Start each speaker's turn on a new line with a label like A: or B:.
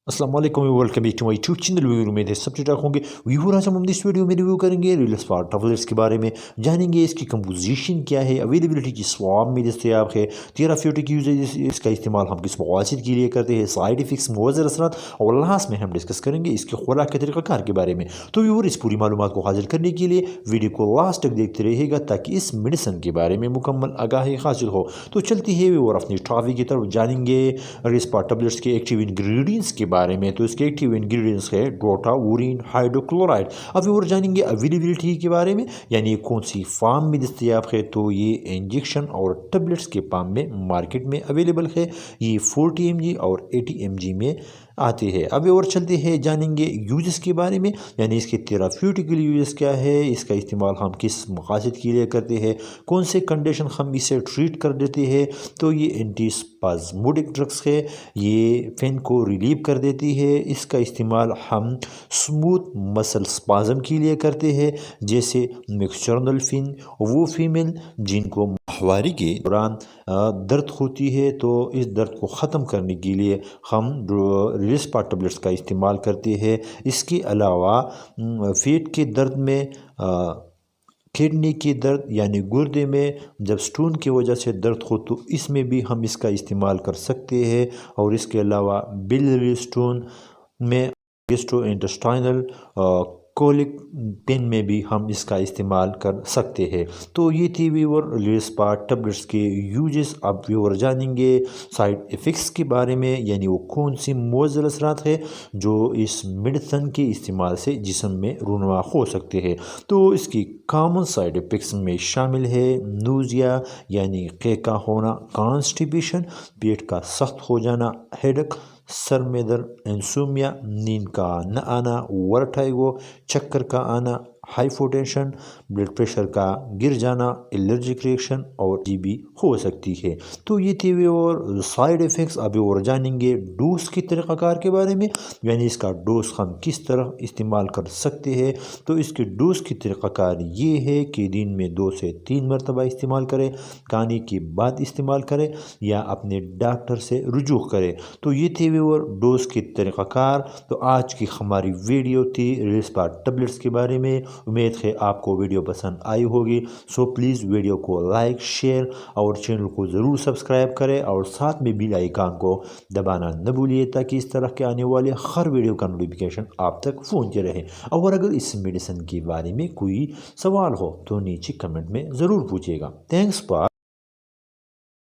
A: अस्सलाम वालेकुम, welcome back to my YouTube channel. Viewer उम्मीद है सब ठीक ठाक होंगे। व्यूअर आज हम इस वीडियो में रिव्यू करेंगे रिलस्पार ट्रैवलर्स के बारे में, जानेंगे इसकी कंपोजिशन क्या है, अवेलेबिलिटी किस फॉर्म में दस्तयाब है, थेराप्यूटिक यूजेज इसका इस्तेमाल हम किस मवासिद के लिए करते हैं, साइड इफेक्ट्स, मुअज़्ज़र असरात, और लास्ट में हम डिस्कस करेंगे इसके खुराक के तरीक़ाकार के बारे में। तो व्यूअर इस पूरी मालूमात को हासिल करने के लिए वीडियो को लास्ट तक देखते रहिएगा ताकि इस मेडिसिन के बारे में मुकम्मल आगाही हासिल हो। तो चलती है व्यूअर अपनी टॉपिक की तरफ, जानेंगे रिलस्पार टैबलेट्स के एक्टिव इंग्रेडिएंट्स के बारे में। तो इसके एक्टिव इंग्रेडिएंट्स है डोटावुरीन हाइड्रोक्लोराइड। अब और जानेंगे अवेलेबिलिटी के बारे में, यानी कौन सी फार्म में दस्तयाब है। तो ये इंजेक्शन और टैबलेट्स के फॉर्म में मार्केट में अवेलेबल है। ये 40 mg और 80 mg में आते हैं। अब और चलते हैं, जानेंगे यूजेस के बारे में, यानी इसके थेराप्यूटिकल यूजेस क्या है, इसका इस्तेमाल हम किस मकासद के लिए करते हैं, कौन से कंडीशन हम इसे ट्रीट कर देते हैं। तो ये एंटीस्पाज़मोडिक ड्रग्स है, ये पेन को रिलीव कर देती है। इसका इस्तेमाल हम स्मूथ मसल स्पाज़म के लिए करते हैं, जैसे मिक्सचरनल फिन वो फीमेल जिनको माहवारी के दौरान दर्द होती है, तो इस दर्द को ख़त्म करने के लिए हम रिलस्पार टैबलेट्स का इस्तेमाल करते हैं। इसके अलावा पेट के दर्द में किडनी की दर्द यानी गुर्दे में जब स्टोन की वजह से दर्द हो तो इसमें भी हम इसका इस्तेमाल कर सकते हैं। और इसके अलावा बिलियरी स्टोन में, गैस्ट्रोइंटेस्टाइनल कोलिक पेन में भी हम इसका इस्तेमाल कर सकते हैं। तो ये थी व्यूअर रिलस्पार टैबलेट्स के यूजेस। अब व्यूअर जानेंगे साइड इफ़ेक्ट्स के बारे में, यानी वो कौन सी मुअज़्ज़र असरात है जो इस मेडिसिन के इस्तेमाल से जिस्म में रूनुमा हो सकते हैं। तो इसकी कॉमन साइड इफ़ेक्ट्स में शामिल है नोज़िया यानी क़ेका होना, कॉन्स्टिपेशन पेट का सख्त हो जाना, हेडेक सर में दर्द, इंसोमिया नींद का न आना, वर्टाइगो चक्कर का आना, हाइपोटेंशन ब्लड प्रेशर का गिर जाना, एलर्जिक रिएक्शन और भी हो सकती है। तो ये थे और साइड इफ़ेक्ट्स। अभी और जानेंगे डोज के तरीक़ाकार के बारे में, यानी इसका डोज हम किस तरह इस्तेमाल कर सकते हैं। तो इसके डोज की तरीक़ाकार ये है कि दिन में 2 से 3 मरतबा इस्तेमाल करें, खाने के बाद इस्तेमाल करें या अपने डॉक्टर से रुजू करें। तो ये थे और डोज के तरीक़ाकार। तो आज की हमारी वीडियो थी रिलस्पार टैबलेट्स के बारे में। उम्मीद है आपको वीडियो पसंद आई होगी। सो प्लीज़ वीडियो को लाइक, शेयर और चैनल को ज़रूर सब्सक्राइब करें और साथ में बेल आइकन को दबाना न भूलिए ताकि इस तरह के आने वाले हर वीडियो का नोटिफिकेशन आप तक पहुंचते रहे। और अगर इस मेडिसिन के बारे में कोई सवाल हो तो नीचे कमेंट में ज़रूर पूछिएगा। Thanks for